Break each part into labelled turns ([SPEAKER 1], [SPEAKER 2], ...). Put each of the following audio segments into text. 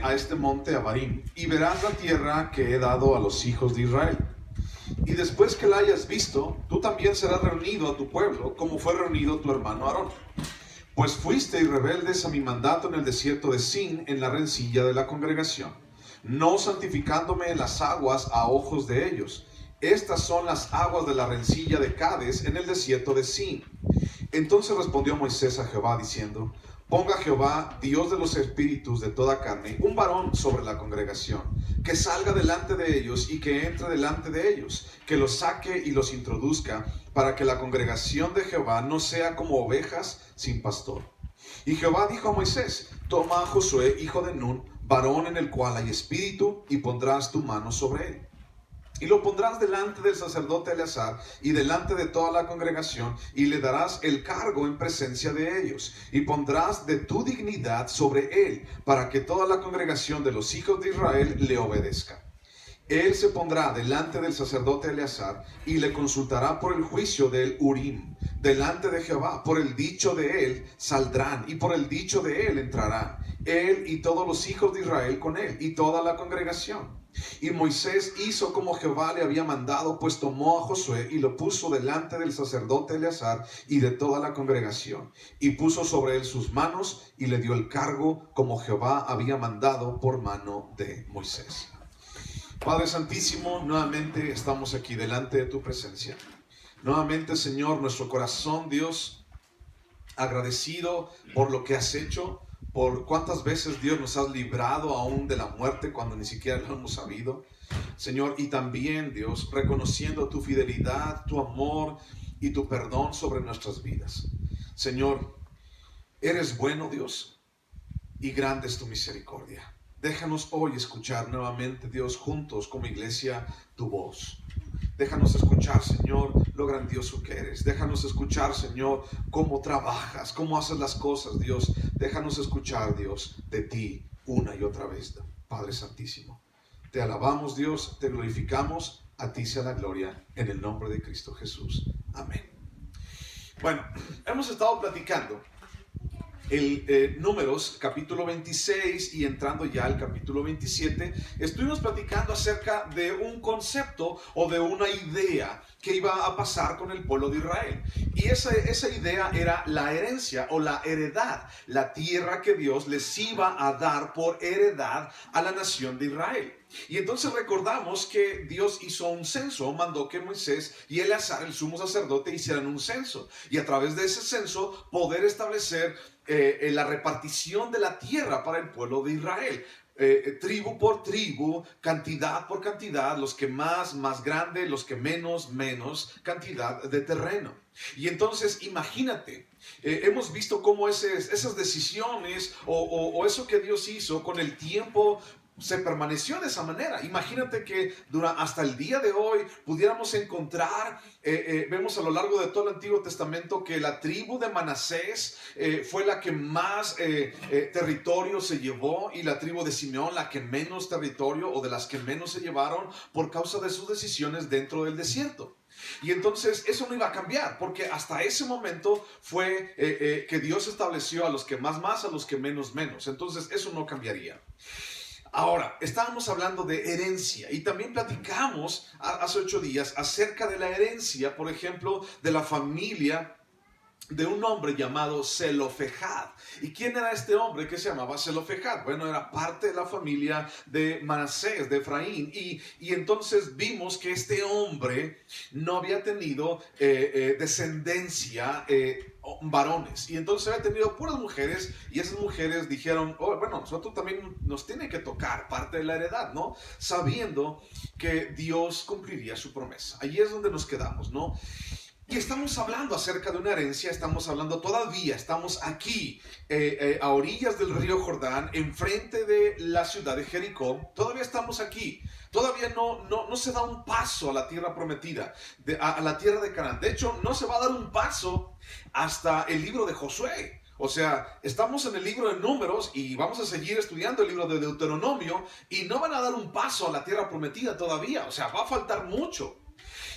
[SPEAKER 1] a este monte Abarim, y verás la tierra que he dado a los hijos de Israel. Y después que la hayas visto, tú también serás reunido a tu pueblo, como fue reunido tu hermano Aarón. Pues fuisteis rebeldes a mi mandato en el desierto de Sin, en la rencilla de la congregación, no santificándome en las aguas a ojos de ellos. Estas son las aguas de la rencilla de Cades en el desierto de Sin. Entonces respondió Moisés a Jehová diciendo: ponga Jehová, Dios de los espíritus de toda carne, un varón sobre la congregación, que salga delante de ellos y que entre delante de ellos, que los saque y los introduzca, para que la congregación de Jehová no sea como ovejas sin pastor. Y Jehová dijo a Moisés: toma a Josué, hijo de Nun, varón en el cual hay espíritu, y pondrás tu mano sobre él. Y lo pondrás delante del sacerdote Eleazar y delante de toda la congregación, y le darás el cargo en presencia de ellos, y pondrás de tu dignidad sobre él, para que toda la congregación de los hijos de Israel le obedezca. Él se pondrá delante del sacerdote Eleazar y le consultará por el juicio del Urim, delante de Jehová. Por el dicho de él saldrán y por el dicho de él entrarán, él y todos los hijos de Israel con él y toda la congregación. Y Moisés hizo como Jehová le había mandado, pues tomó a Josué y lo puso delante del sacerdote Eleazar y de toda la congregación, y puso sobre él sus manos y le dio el cargo como Jehová había mandado por mano de Moisés. Padre Santísimo, nuevamente estamos aquí delante de tu presencia. Nuevamente, Señor, nuestro corazón, Dios, agradecido por lo que has hecho, por cuántas veces, Dios, nos has librado aún de la muerte cuando ni siquiera lo hemos sabido. Señor, y también, Dios, reconociendo tu fidelidad, tu amor y tu perdón sobre nuestras vidas. Señor, eres bueno, Dios, y grande es tu misericordia. Déjanos hoy escuchar nuevamente, Dios, juntos como iglesia, tu voz. Déjanos escuchar, Señor, lo grandioso que eres. Déjanos escuchar, Señor, cómo trabajas, cómo haces las cosas, Dios. Déjanos escuchar, Dios, de ti una y otra vez, Padre Santísimo. Te alabamos, Dios, te glorificamos. A ti sea la gloria, en el nombre de Cristo Jesús. Amén. Bueno, hemos estado platicando Números capítulo 26 y entrando ya al capítulo 27, estuvimos platicando acerca de un concepto o de una idea que iba a pasar con el pueblo de Israel. Y esa idea era la herencia o la heredad, la tierra que Dios les iba a dar por heredad a la nación de Israel. Y entonces recordamos que Dios hizo un censo, mandó que Moisés y Eleazar, el sumo sacerdote, hicieran un censo. Y a través de ese censo poder establecer la repartición de la tierra para el pueblo de Israel. Tribu por tribu, cantidad por cantidad, los que más grande, los que menos cantidad de terreno. Y entonces imagínate, hemos visto cómo esas decisiones o eso que Dios hizo con el tiempo se permaneció de esa manera. Imagínate que hasta el día de hoy pudiéramos encontrar, vemos a lo largo de todo el Antiguo Testamento que la tribu de Manasés fue la que más territorio se llevó, y la tribu de Simeón la que menos territorio, o de las que menos se llevaron por causa de sus decisiones dentro del desierto. Y entonces eso no iba a cambiar, porque hasta ese momento fue que Dios estableció a los que más, a los que menos. Entonces eso no cambiaría. Ahora, estábamos hablando de herencia y también platicamos hace 8 días acerca de la herencia, por ejemplo, de la familia de un hombre llamado Zelofejad. ¿Y quién era este hombre que se llamaba Zelofejad? Bueno, era parte de la familia de Manasés, de Efraín. Y entonces vimos que este hombre no había tenido descendencia, varones, y entonces había tenido puras mujeres, y esas mujeres dijeron: oh, bueno, nosotros también nos tiene que tocar parte de la heredad, ¿no? Sabiendo que Dios cumpliría su promesa. Allí es donde nos quedamos, ¿no? Y estamos hablando acerca de una herencia, estamos aquí a orillas del río Jordán, enfrente de la ciudad de Jericó. Todavía estamos aquí, todavía no se da un paso a la tierra prometida, a la tierra de Canaán. De hecho, no se va a dar un paso hasta el libro de Josué. O sea, estamos en el libro de Números y vamos a seguir estudiando el libro de Deuteronomio, y no van a dar un paso a la tierra prometida todavía. O sea, va a faltar mucho.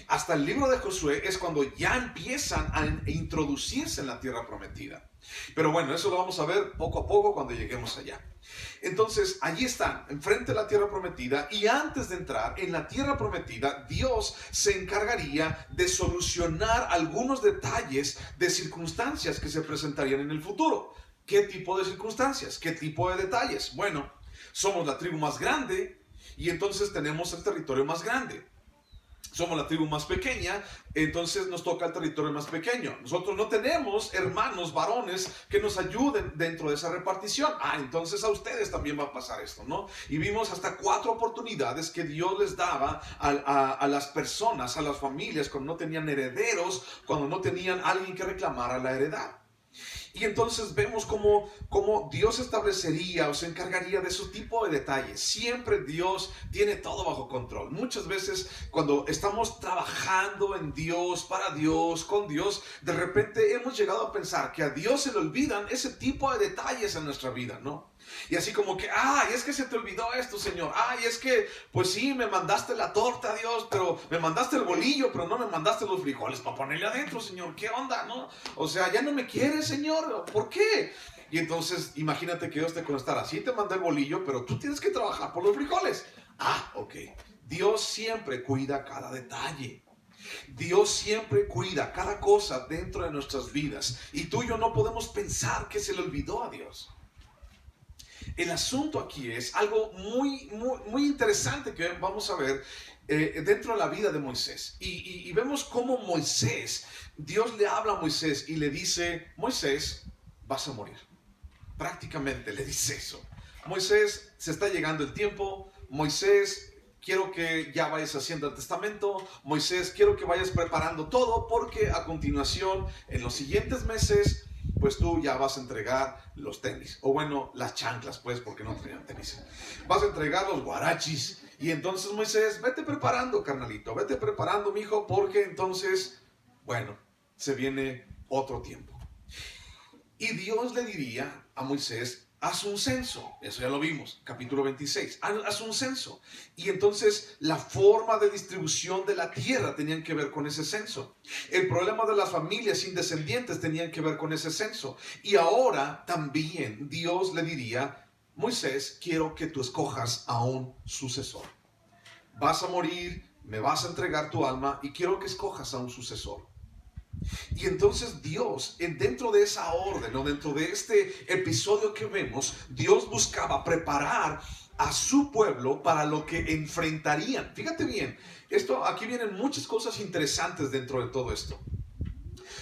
[SPEAKER 1] Hasta el libro de Josué es cuando ya empiezan a introducirse en la tierra prometida. Pero bueno, eso lo vamos a ver poco a poco cuando lleguemos allá. Entonces, allí están, enfrente de la tierra prometida, y antes de entrar en la tierra prometida, Dios se encargaría de solucionar algunos detalles de circunstancias que se presentarían en el futuro. ¿Qué tipo de circunstancias? ¿Qué tipo de detalles? Bueno, somos la tribu más grande y entonces tenemos el territorio más grande. Somos la tribu más pequeña, entonces nos toca el territorio más pequeño. Nosotros no tenemos hermanos varones que nos ayuden dentro de esa repartición. Entonces a ustedes también va a pasar esto, ¿no? Y vimos hasta 4 oportunidades que Dios les daba a las personas, a las familias, cuando no tenían herederos, cuando no tenían alguien que reclamara la heredad. Y entonces vemos cómo Dios establecería o se encargaría de ese tipo de detalles. Siempre Dios tiene todo bajo control. Muchas veces cuando estamos trabajando en Dios, para Dios, con Dios, de repente hemos llegado a pensar que a Dios se le olvidan ese tipo de detalles en nuestra vida, ¿no? Y así como que, es que se te olvidó esto, Señor. Es que, pues sí, me mandaste la torta, Dios, pero me mandaste el bolillo, pero no me mandaste los frijoles para ponerle adentro, Señor. ¿Qué onda, no? O sea, ya no me quieres, Señor. ¿Por qué? Y entonces, imagínate que Dios te contestara, sí te mandé el bolillo, pero tú tienes que trabajar por los frijoles. Ok. Dios siempre cuida cada detalle. Dios siempre cuida cada cosa dentro de nuestras vidas. Y tú y yo no podemos pensar que se le olvidó a Dios. El asunto aquí es algo muy interesante que vamos a ver dentro de la vida de Moisés. Y vemos cómo Moisés, Dios le habla a Moisés y le dice, Moisés, vas a morir. Prácticamente le dice eso. Moisés, se está llegando el tiempo. Moisés, quiero que ya vayas haciendo el testamento. Moisés, quiero que vayas preparando todo porque a continuación, en los siguientes meses, pues tú ya vas a entregar los tenis, o bueno, las chanclas, pues, porque no traían tenis. Vas a entregar los guarachis. Y entonces Moisés, vete preparando, carnalito, vete preparando, mijo, porque entonces, bueno, se viene otro tiempo. Y Dios le diría a Moisés, haz un censo. Eso ya lo vimos, capítulo 26. Haz un censo. Y entonces la forma de distribución de la tierra tenían que ver con ese censo. El problema de las familias sin descendientes tenían que ver con ese censo. Y ahora también Dios le diría, Moisés, quiero que tú escojas a un sucesor. Vas a morir, me vas a entregar tu alma y quiero que escojas a un sucesor. Y entonces Dios, dentro de esa orden o dentro de este episodio que vemos, Dios buscaba preparar a su pueblo para lo que enfrentarían. Fíjate bien, aquí vienen muchas cosas interesantes dentro de todo esto.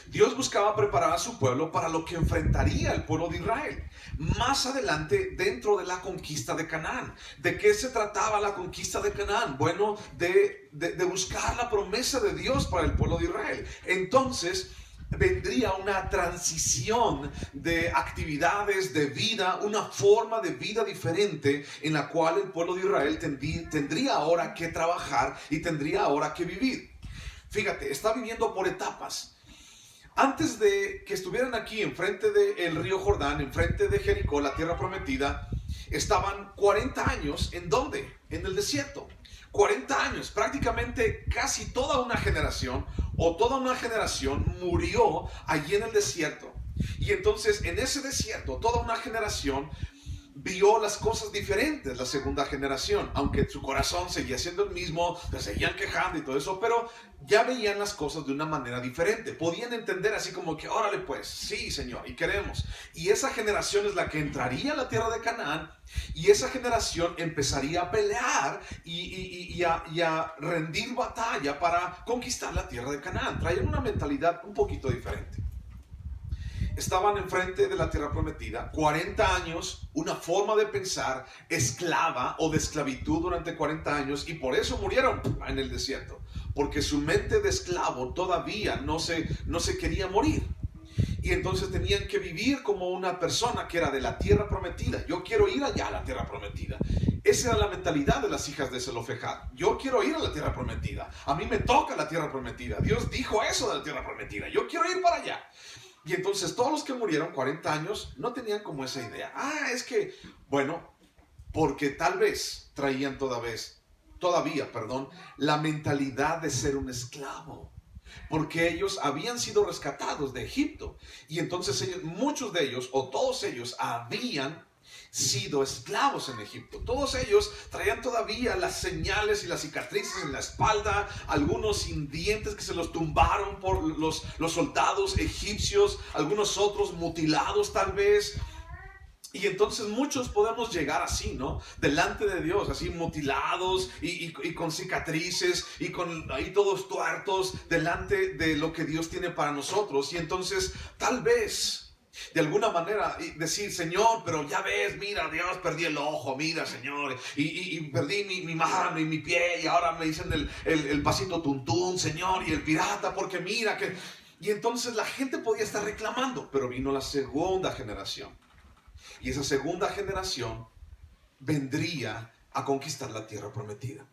[SPEAKER 1] Dios buscaba preparar a su pueblo para lo que enfrentaría el pueblo de Israel. Más adelante, dentro de la conquista de Canaán. ¿De qué se trataba la conquista de Canaán? Bueno, de buscar la promesa de Dios para el pueblo de Israel. Entonces, vendría una transición de actividades, de vida, una forma de vida diferente en la cual el pueblo de Israel tendría ahora que trabajar y tendría ahora que vivir. Fíjate, está viviendo por etapas. Antes de que estuvieran aquí enfrente del río Jordán, enfrente de Jericó, la tierra prometida, estaban 40 años. ¿En dónde? En el desierto. 40 años, prácticamente casi toda una generación murió allí en el desierto. Y entonces en ese desierto toda una generación vio las cosas diferentes, la segunda generación, aunque su corazón seguía siendo el mismo, se seguían quejando y todo eso, pero ya veían las cosas de una manera diferente, podían entender así como que, órale pues, sí Señor, y queremos. Y esa generación es la que entraría a la tierra de Canaán, y esa generación empezaría a pelear y a rendir batalla para conquistar la tierra de Canaán. Traían una mentalidad un poquito diferente. Estaban enfrente de la tierra prometida, 40 años, una forma de pensar esclava o de esclavitud durante 40 años, y por eso murieron en el desierto, porque su mente de esclavo todavía no se quería morir. Y entonces tenían que vivir como una persona que era de la tierra prometida. Yo quiero ir allá a la tierra prometida. Esa era la mentalidad de las hijas de Zelofejad. Yo quiero ir a la tierra prometida. A mí me toca la tierra prometida. Dios dijo eso de la tierra prometida. Yo quiero ir para allá. Y entonces todos los que murieron 40 años no tenían como esa idea. Es que, bueno, porque tal vez traían todavía, la mentalidad de ser un esclavo. porque ellos habían sido rescatados de Egipto. Y entonces muchos de ellos, o todos ellos, habían sido esclavos en Egipto. Todos ellos traían todavía las señales y las cicatrices en la espalda, algunos sin dientes que se los tumbaron por los soldados egipcios, algunos otros mutilados tal vez. Y entonces muchos podemos llegar así, ¿no? Delante de Dios, así mutilados y con cicatrices y con ahí todos tuertos delante de lo que Dios tiene para nosotros. Y entonces tal vez de alguna manera decir, Señor, pero ya ves, mira, Dios, perdí el ojo, mira, Señor, y perdí mi mano y mi pie, y ahora me dicen el pasito tuntún, Señor, y el pirata, porque mira que... Y entonces la gente podía estar reclamando, pero vino la segunda generación. Y esa segunda generación vendría a conquistar la tierra prometida.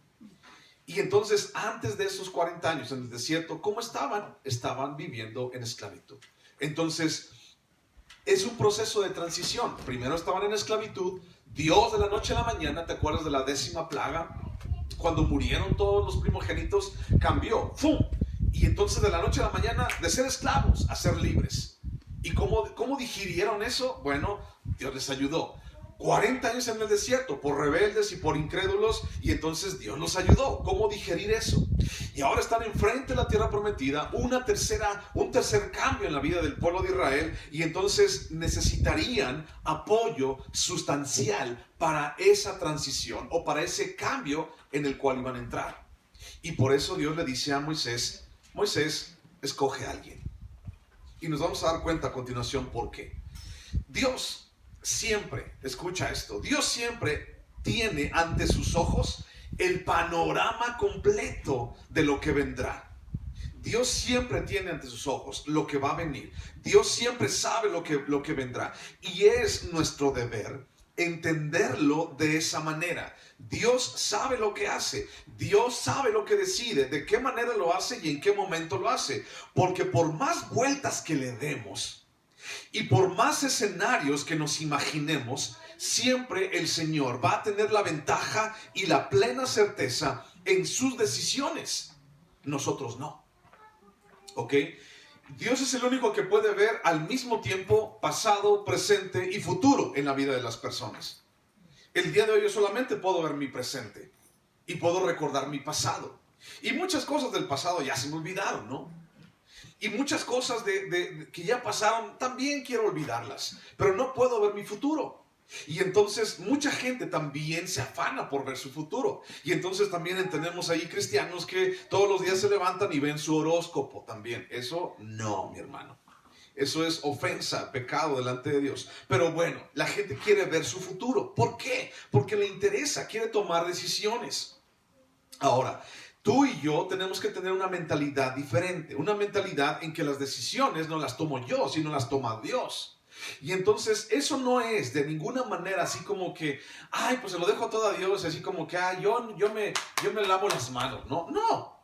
[SPEAKER 1] Y entonces, antes de esos 40 años en el desierto, ¿cómo estaban? Estaban viviendo en esclavitud. Entonces, es un proceso de transición. Primero estaban en esclavitud. Dios de la noche a la mañana, ¿te acuerdas de la 10ª plaga? Cuando murieron todos los primogénitos, cambió. ¡Fum! Y entonces de la noche a la mañana, de ser esclavos a ser libres. ¿Y cómo digirieron eso? Bueno, Dios les ayudó. 40 años en el desierto por rebeldes y por incrédulos, y entonces Dios los ayudó. ¿Cómo digerir eso? Y ahora están enfrente de la tierra prometida, un tercer cambio en la vida del pueblo de Israel, y entonces necesitarían apoyo sustancial para esa transición o para ese cambio en el cual iban a entrar. Y por eso Dios le dice a Moisés, Moisés, escoge a alguien. Y nos vamos a dar cuenta a continuación por qué. Dios siempre, escucha esto, Dios siempre tiene ante sus ojos el panorama completo de lo que vendrá. Dios siempre tiene ante sus ojos lo que va a venir. Dios siempre sabe lo que vendrá. Y es nuestro deber entenderlo de esa manera. Dios sabe lo que hace. Dios sabe lo que decide, de qué manera lo hace y en qué momento lo hace. Porque por más vueltas que le demos y por más escenarios que nos imaginemos, siempre el Señor va a tener la ventaja y la plena certeza en sus decisiones. Nosotros no. ¿Ok? Dios es el único que puede ver al mismo tiempo pasado, presente y futuro en la vida de las personas. El día de hoy yo solamente puedo ver mi presente y puedo recordar mi pasado. Y muchas cosas del pasado ya se me olvidaron, ¿no? Y muchas cosas que ya pasaron también quiero olvidarlas, pero no puedo ver mi futuro. Y entonces mucha gente también se afana por ver su futuro. Y entonces también entendemos ahí cristianos que todos los días se levantan y ven su horóscopo también. Eso no, mi hermano. Eso es ofensa, pecado delante de Dios. Pero bueno, la gente quiere ver su futuro. ¿Por qué? Porque le interesa, quiere tomar decisiones. Ahora, tú y yo tenemos que tener una mentalidad diferente. Una mentalidad en que las decisiones no las tomo yo, sino las toma Dios. Y entonces eso no es de ninguna manera así como que, ay, pues se lo dejo todo a Dios, así como que, ay, yo me lavo las manos. No.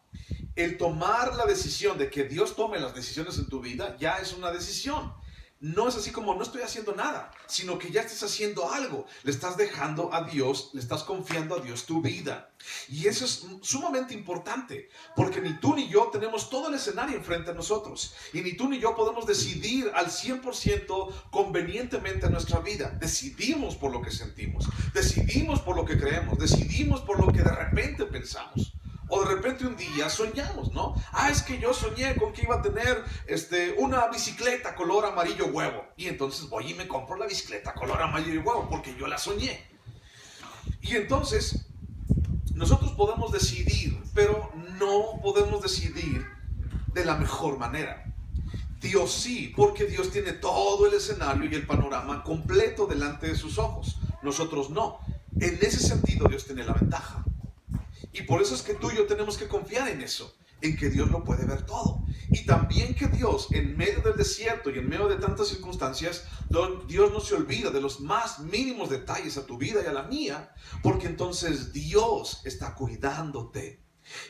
[SPEAKER 1] El tomar la decisión de que Dios tome las decisiones en tu vida ya es una decisión. No es así como no estoy haciendo nada, sino que ya estás haciendo algo. Le estás dejando a Dios, le estás confiando a Dios tu vida. Y eso es sumamente importante, porque ni tú ni yo tenemos todo el escenario enfrente de nosotros. Y ni tú ni yo podemos decidir al 100% convenientemente en nuestra vida. Decidimos por lo que sentimos, decidimos por lo que creemos, decidimos por lo que de repente pensamos. O de repente un día soñamos, ¿no? Es que yo soñé con que iba a tener una bicicleta color amarillo huevo. Y entonces voy y me compro la bicicleta color amarillo huevo porque yo la soñé. Y entonces nosotros podemos decidir, pero no podemos decidir de la mejor manera. Dios sí, porque Dios tiene todo el escenario y el panorama completo delante de sus ojos. Nosotros no. En ese sentido Dios tiene la ventaja. Y por eso es que tú y yo tenemos que confiar en eso, en que Dios lo puede ver todo. Y también que Dios, en medio del desierto y en medio de tantas circunstancias, Dios no se olvida de los más mínimos detalles a tu vida y a la mía, porque entonces Dios está cuidándote.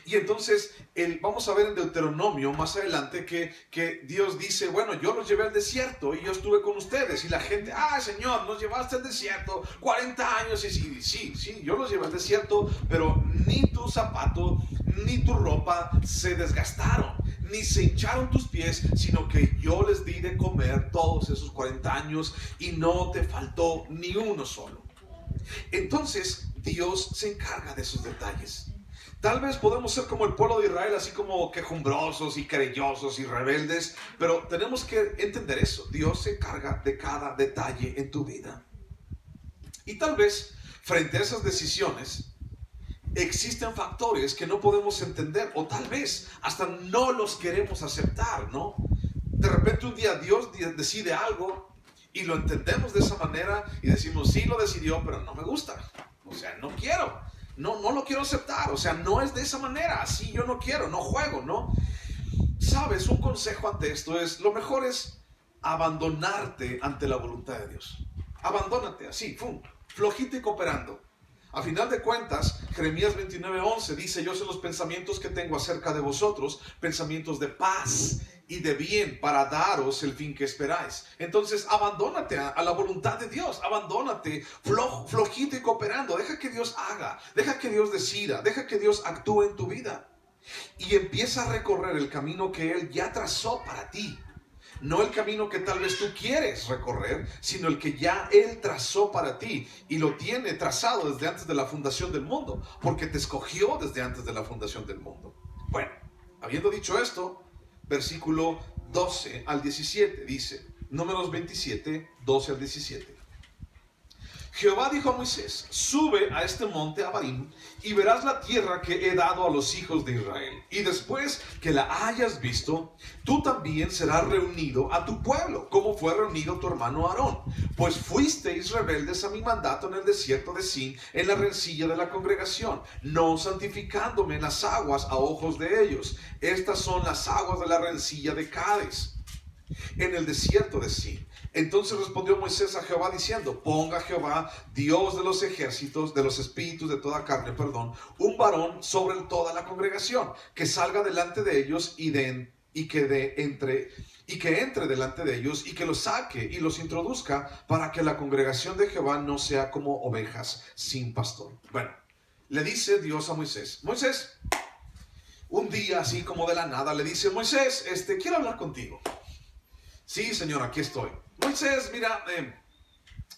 [SPEAKER 1] Y entonces vamos a ver en Deuteronomio más adelante que Dios dice, bueno, yo los llevé al desierto y yo estuve con ustedes. Y la gente, Señor, nos llevaste al desierto 40 años. Y sí, yo los llevé al desierto, pero ni tu zapato ni tu ropa se desgastaron. ni se hincharon tus pies, sino que yo les di de comer todos esos 40 años y no te faltó ni uno solo. Entonces Dios se encarga de esos detalles. Tal vez podemos ser como el pueblo de Israel, así como quejumbrosos y querellosos y rebeldes, pero tenemos que entender eso. Dios se encarga de cada detalle en tu vida. Y tal vez frente a esas decisiones existen factores que no podemos entender, o tal vez hasta no los queremos aceptar, ¿no? De repente un día Dios decide algo y lo entendemos de esa manera y decimos, sí lo decidió, pero no me gusta. O sea, no quiero. No lo quiero aceptar. O sea, no es de esa manera. Así yo no quiero, no juego, ¿no? Sabes, un consejo ante esto es, lo mejor es abandonarte ante la voluntad de Dios. Abandónate así, flojito y cooperando. A final de cuentas, Jeremías 29:11 dice, yo sé los pensamientos que tengo acerca de vosotros, pensamientos de paz y de bien para daros el fin que esperáis. Entonces, abandónate a la voluntad de Dios, abandónate flojito y cooperando. Deja que Dios haga, deja que Dios decida, deja que Dios actúe en tu vida. Y empieza a recorrer el camino que Él ya trazó para ti. No el camino que tal vez tú quieres recorrer, sino el que ya Él trazó para ti. Y lo tiene trazado desde antes de la fundación del mundo, porque te escogió desde antes de la fundación del mundo. Bueno, habiendo dicho esto, versículo 12 al 17 dice, Números 27, 12 al 17. Jehová dijo a Moisés, sube a este monte Abarim y verás la tierra que he dado a los hijos de Israel. Y después que la hayas visto, tú también serás reunido a tu pueblo, como fue reunido tu hermano Aarón. Pues fuisteis rebeldes a mi mandato en el desierto de Sin, en la rencilla de la congregación, no santificándome en las aguas a ojos de ellos. Estas son las aguas de la rencilla de Cades, en el desierto de Sin. Entonces respondió Moisés a Jehová diciendo, ponga Jehová, Dios de los ejércitos, de los espíritus de toda carne, un varón sobre toda la congregación, que salga delante de ellos y que entre delante de ellos y que los saque y los introduzca, para que la congregación de Jehová no sea como ovejas sin pastor. Bueno, le dice Dios a Moisés, un día así como de la nada, le dice, Moisés, quiero hablar contigo. Sí, Señor, aquí estoy. Moisés, mira,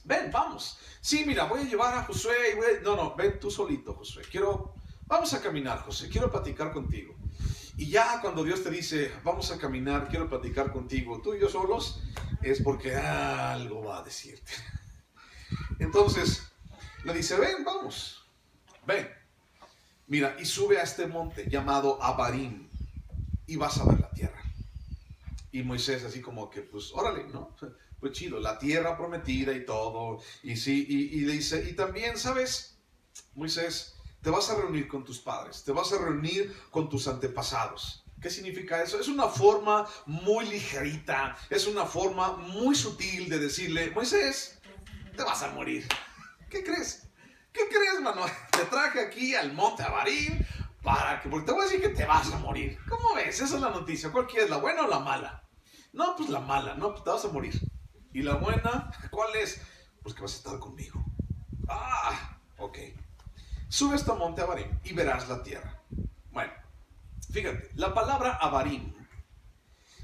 [SPEAKER 1] ven, vamos. Sí, mira, voy a llevar a Josué. No, ven tú solito, Josué. Vamos a caminar, José. Quiero platicar contigo. Y ya cuando Dios te dice, vamos a caminar, quiero platicar contigo, tú y yo solos, es porque algo va a decirte. Entonces, le dice, ven, vamos. Ven. Mira, y sube a este monte llamado Abarim y vas a ver la tierra. Y Moisés así como que, pues, órale, ¿no? Pues chido, la tierra prometida y todo. Y sí, y le dice, y también, ¿sabes? Moisés, te vas a reunir con tus padres, te vas a reunir con tus antepasados. ¿Qué significa eso? Es una forma muy ligerita, es una forma muy sutil de decirle, Moisés, te vas a morir. ¿Qué crees? ¿Qué crees, mano? Te traje aquí al monte Abarim porque te voy a decir que te vas a morir. ¿Cómo ves? Esa es la noticia. ¿Cuál quieres, la buena o la mala? No, pues la mala. No, pues te vas a morir. ¿Y la buena? ¿Cuál es? Pues que vas a estar conmigo. Ok. Sube hasta monte Abarim y verás la tierra. Bueno, fíjate, la palabra Abarim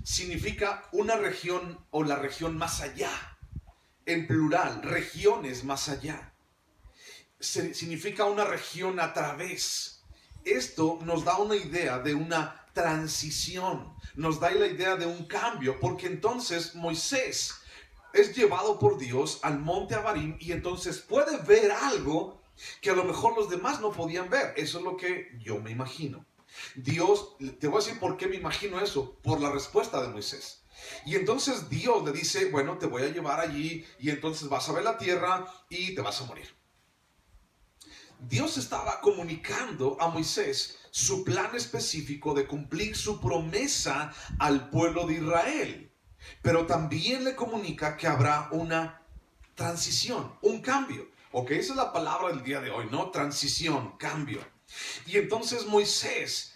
[SPEAKER 1] significa una región o la región más allá. En plural, regiones más allá. Significa una región a través. Esto nos da una idea de una transición, nos da la idea de un cambio, porque entonces Moisés es llevado por Dios al monte Abarim y entonces puede ver algo que a lo mejor los demás no podían ver. Eso es lo que yo me imagino. Dios, te voy a decir por qué me imagino eso, por la respuesta de Moisés. Y entonces Dios le dice, bueno, te voy a llevar allí y entonces vas a ver la tierra y te vas a morir. Dios estaba comunicando a Moisés su plan específico de cumplir su promesa al pueblo de Israel. Pero también le comunica que habrá una transición, un cambio. Ok, esa es la palabra del día de hoy, ¿no? Transición, cambio. Y entonces Moisés,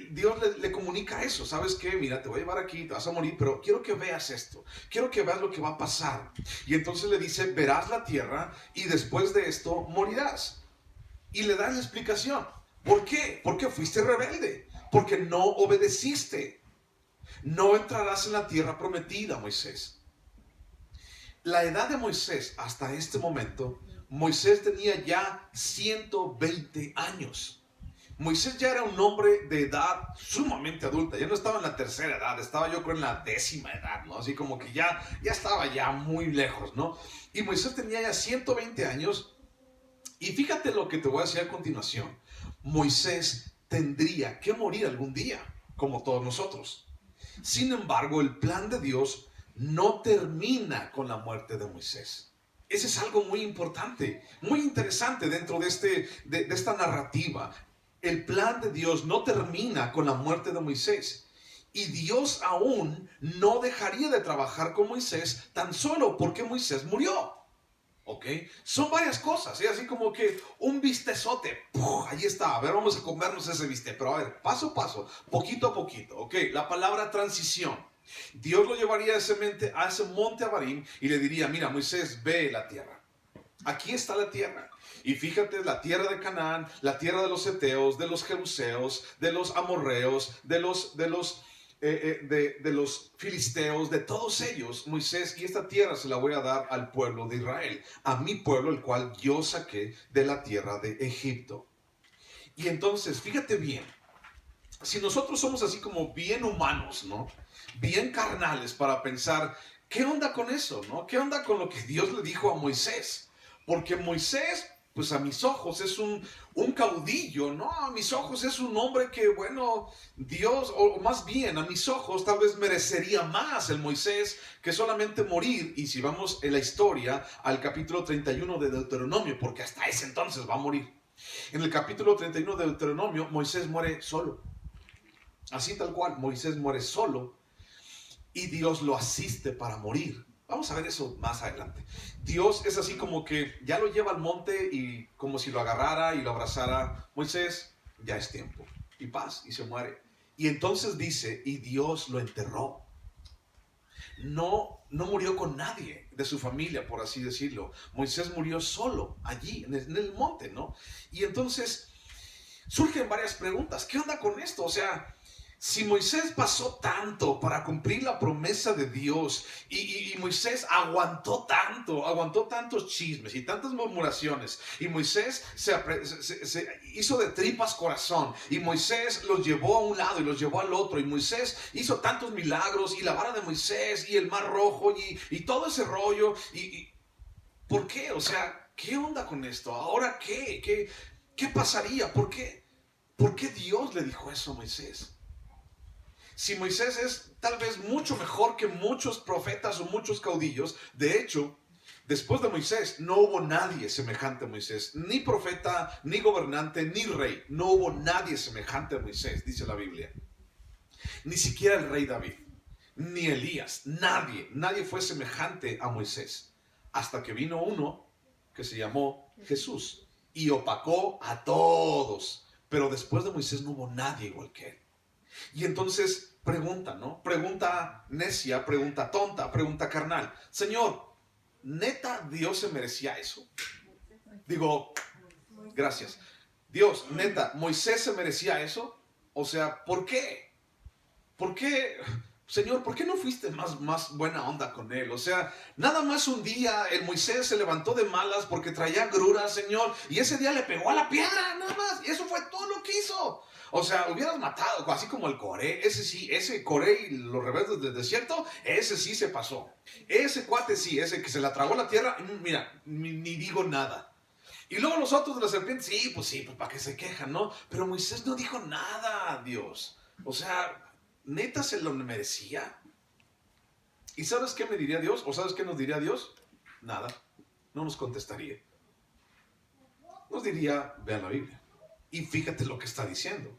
[SPEAKER 1] Dios le comunica eso. ¿Sabes qué? Mira, te voy a llevar aquí, te vas a morir, pero quiero que veas esto. Quiero que veas lo que va a pasar. Y entonces le dice, verás la tierra y después de esto morirás. Y le da la explicación. ¿Por qué? Porque fuiste rebelde, porque no obedeciste. No entrarás en la tierra prometida, Moisés. La edad de Moisés hasta este momento, Moisés tenía ya 120 años. Moisés ya era un hombre de edad sumamente adulta, ya no estaba en la tercera edad, estaba yo creo en la 10ª edad, ¿no? Así como que ya estaba ya muy lejos, ¿no? Y Moisés tenía ya 120 años. Y fíjate lo que te voy a decir a continuación. Moisés tendría que morir algún día, como todos nosotros. Sin embargo, el plan de Dios no termina con la muerte de Moisés. Ese es algo muy importante, muy interesante dentro de esta narrativa. El plan de Dios no termina con la muerte de Moisés. Y Dios aún no dejaría de trabajar con Moisés tan solo porque Moisés murió. ¿Ok? Son varias cosas, ¿eh? Así como que un bistezote, ¡puf! Ahí está, a ver, vamos a comernos ese bistec, pero a ver, paso a paso, poquito a poquito, ¿ok? La palabra transición. Dios lo llevaría a ese monte Abarim y le diría, mira, Moisés, ve la tierra. Aquí está la tierra. Y fíjate, la tierra de Canaán, la tierra de los heteos, de los jebuseos, de los amorreos, de los filisteos, de todos ellos, Moisés, y esta tierra se la voy a dar al pueblo de Israel, a mi pueblo, el cual yo saqué de la tierra de Egipto. Y entonces, fíjate bien, si nosotros somos así como bien humanos, ¿no? Bien carnales para pensar, ¿qué onda con eso, no? ¿Qué onda con lo que Dios le dijo a Moisés? Porque Moisés, pues a mis ojos es un caudillo, ¿no? A mis ojos es un hombre que, bueno, Dios, o más bien a mis ojos tal vez merecería más el Moisés que solamente morir. Y si vamos en la historia al capítulo 31 de Deuteronomio, porque hasta ese entonces va a morir. En el capítulo 31 de Deuteronomio, Moisés muere solo. Así tal cual, Moisés muere solo y Dios lo asiste para morir. Vamos a ver eso más adelante. Dios es así como que ya lo lleva al monte y como si lo agarrara y lo abrazara. Moisés, ya es tiempo. Y paz, y se muere. Y entonces dice, y Dios lo enterró. No murió con nadie de su familia, por así decirlo. Moisés murió solo allí, en el monte, ¿no? Y entonces surgen varias preguntas. ¿Qué onda con esto? O sea, si Moisés pasó tanto para cumplir la promesa de Dios y Moisés aguantó tantos chismes y tantas murmuraciones y Moisés se hizo de tripas corazón y Moisés los llevó a un lado y los llevó al otro y Moisés hizo tantos milagros y la vara de Moisés y el mar rojo y todo ese rollo ¿por qué? O sea, ¿qué onda con esto? ¿Ahora qué? ¿Qué pasaría? ¿Por qué? ¿Por qué Dios le dijo eso a Moisés? Si Moisés es tal vez mucho mejor que muchos profetas o muchos caudillos, de hecho, después de Moisés no hubo nadie semejante a Moisés, ni profeta, ni gobernante, ni rey. No hubo nadie semejante a Moisés, dice la Biblia. Ni siquiera el rey David, ni Elías, nadie fue semejante a Moisés. Hasta que vino uno que se llamó Jesús y opacó a todos. Pero después de Moisés no hubo nadie igual que él. Y entonces pregunta, ¿no? Pregunta necia, pregunta tonta, pregunta carnal. Señor, ¿neta Dios se merecía eso? Digo, gracias. Dios, neta, ¿Moisés se merecía eso? O sea, ¿por qué? ¿Por qué? Señor, ¿por qué no fuiste más buena onda con él? O sea, nada más un día el Moisés se levantó de malas porque traía gruras, Señor, y ese día le pegó a la piedra, nada más, y eso fue todo lo que hizo. O sea, hubieras matado, así como el Coré, ese sí, ese Coré y los rebeldes del desierto, ese sí se pasó. Ese cuate sí, ese que se la tragó la tierra, mira, ni digo nada. Y luego los otros de la serpiente, sí, pues para que se quejan, ¿no? Pero Moisés no dijo nada a Dios. O sea, ¿neta se lo merecía? ¿Y sabes qué me diría Dios? ¿O sabes qué nos diría Dios? Nada, no nos contestaría. Nos diría, vean la Biblia. Y fíjate lo que está diciendo.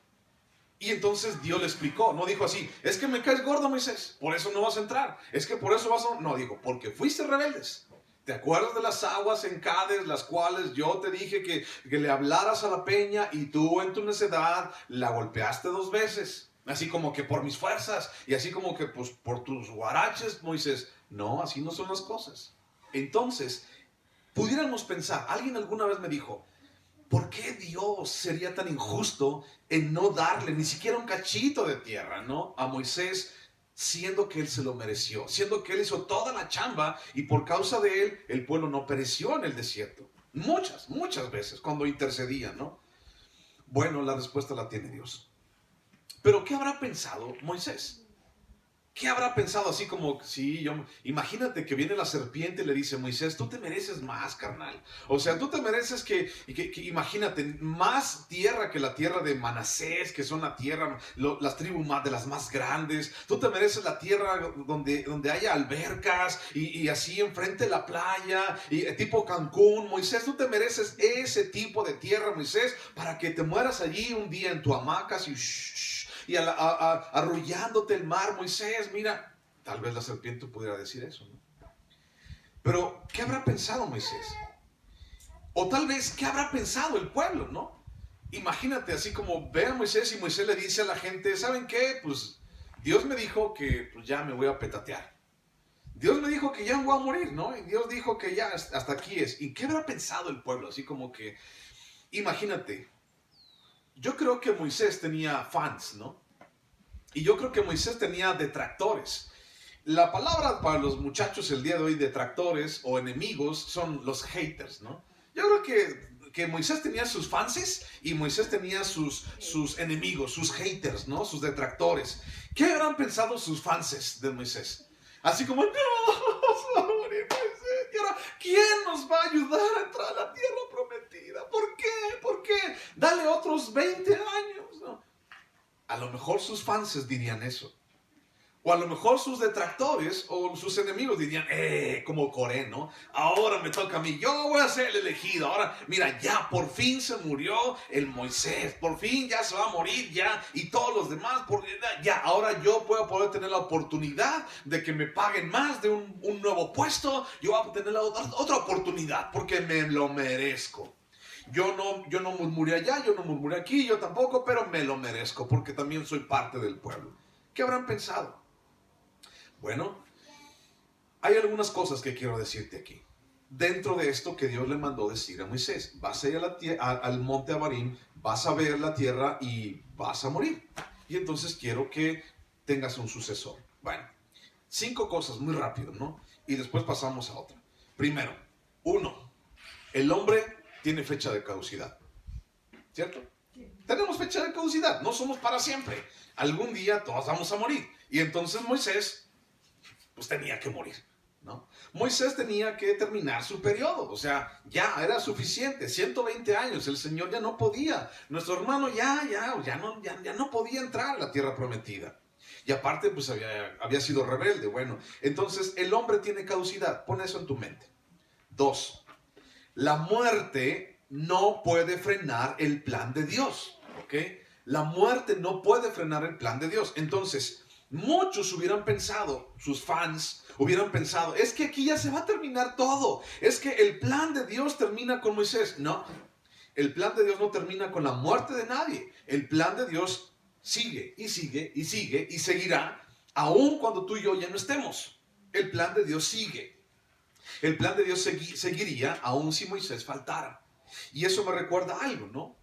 [SPEAKER 1] Y entonces Dios le explicó, no dijo así, es que me caes gordo, Moisés, por eso no vas a entrar, es que por eso vas a... No, dijo, porque fuiste rebeldes. ¿Te acuerdas de las aguas en Cades, las cuales yo te dije que le hablaras a la peña y tú en tu necedad la golpeaste 2 veces? Así como que por mis fuerzas y así como que pues por tus guaraches, Moisés. No, así no son las cosas. Entonces, pudiéramos pensar, alguien alguna vez me dijo, ¿por qué Dios sería tan injusto en no darle ni siquiera un cachito de tierra, ¿no?, a Moisés, siendo que él se lo mereció, siendo que él hizo toda la chamba y por causa de él el pueblo no pereció en el desierto? Muchas veces cuando intercedía, ¿no? Bueno, la respuesta la tiene Dios. Pero ¿qué habrá pensado Moisés? ¿Qué habrá pensado? Así como, sí, imagínate que viene la serpiente y le dice: Moisés, tú te mereces más, carnal. O sea, tú te mereces que imagínate, más tierra que la tierra de Manasés, que son la tierra, las tribus de las más grandes. Tú te mereces la tierra donde haya albercas y así enfrente de la playa, y tipo Cancún. Moisés, tú te mereces ese tipo de tierra, Moisés, para que te mueras allí un día en tu hamaca, así, y arrullándote el mar, Moisés, mira. Tal vez la serpiente pudiera decir eso, ¿no? Pero, ¿qué habrá pensado Moisés? O tal vez, ¿qué habrá pensado el pueblo, no? Imagínate, así como ve a Moisés y Moisés le dice a la gente: ¿saben qué? Pues Dios me dijo que pues, ya me voy a petatear. Dios me dijo que ya me voy a morir, ¿no? Y Dios dijo que ya hasta aquí es. ¿Y qué habrá pensado el pueblo? Así como que, imagínate, yo creo que Moisés tenía fans, ¿no? Y yo creo que Moisés tenía detractores. La palabra para los muchachos el día de hoy, detractores o enemigos, son los haters, ¿no? Yo creo que Moisés tenía sus fanses y Moisés tenía sus enemigos, sus haters, ¿no? Sus detractores. ¿Qué habrán pensado sus fanses de Moisés? Así como, no, vamos a morir, Moisés. Y ahora, ¿quién nos va a ayudar a entrar a la tierra prometida? ¿Por qué? ¿Por qué? Dale otros 20 años, ¿no? A lo mejor sus fans dirían eso. O a lo mejor sus detractores o sus enemigos dirían: como Coré, ¿no? Ahora me toca a mí, yo voy a ser el elegido. Ahora, mira, ya por fin se murió el Moisés, por fin ya se va a morir ya, y todos los demás, ya, ahora yo puedo poder tener la oportunidad de que me paguen más de un nuevo puesto. Yo voy a tener otra oportunidad porque me lo merezco. Yo no murmuré allá, yo no murmuré aquí, yo tampoco, pero me lo merezco porque también soy parte del pueblo. ¿Qué habrán pensado? Bueno, hay algunas cosas que quiero decirte aquí. Dentro de esto que Dios le mandó decir a Moisés: vas a ir al monte Abarim, vas a ver la tierra y vas a morir. Y entonces quiero que tengas un sucesor. Bueno, 5 cosas muy rápido, ¿no? Y después pasamos a otra. Primero, 1, el hombre tiene fecha de caducidad, ¿cierto? Tenemos fecha de caducidad, no somos para siempre. Algún día todos vamos a morir. Y entonces Moisés, pues tenía que morir, ¿no? Moisés tenía que terminar su periodo, o sea, ya era suficiente, 120 años, el Señor ya no podía, nuestro hermano ya no podía entrar a la tierra prometida. Y aparte, pues había sido rebelde. Bueno, entonces el hombre tiene caducidad, pon eso en tu mente. 2, la muerte no puede frenar el plan de Dios, ¿ok? La muerte no puede frenar el plan de Dios. Entonces, muchos hubieran pensado, sus fans hubieran pensado: es que aquí ya se va a terminar todo. Es que el plan de Dios termina con Moisés. No, el plan de Dios no termina con la muerte de nadie. El plan de Dios sigue y sigue y sigue y seguirá, aun cuando tú y yo ya no estemos. El plan de Dios sigue. El plan de Dios seguiría aun si Moisés faltara. Y eso me recuerda algo, ¿no?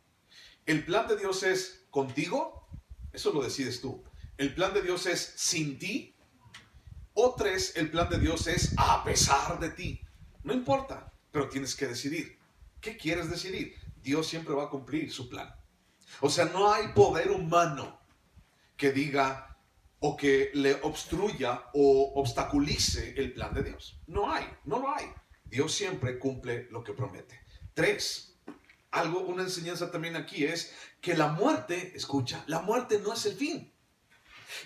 [SPEAKER 1] El plan de Dios es contigo, eso lo decides tú. El plan de Dios es sin ti. O 3, el plan de Dios es a pesar de ti. No importa, pero tienes que decidir. ¿Qué quieres decidir? Dios siempre va a cumplir su plan. O sea, no hay poder humano que diga o que le obstruya o obstaculice el plan de Dios. No lo hay. Dios siempre cumple lo que promete. 3, una enseñanza también aquí es que la muerte, escucha, la muerte no es el fin.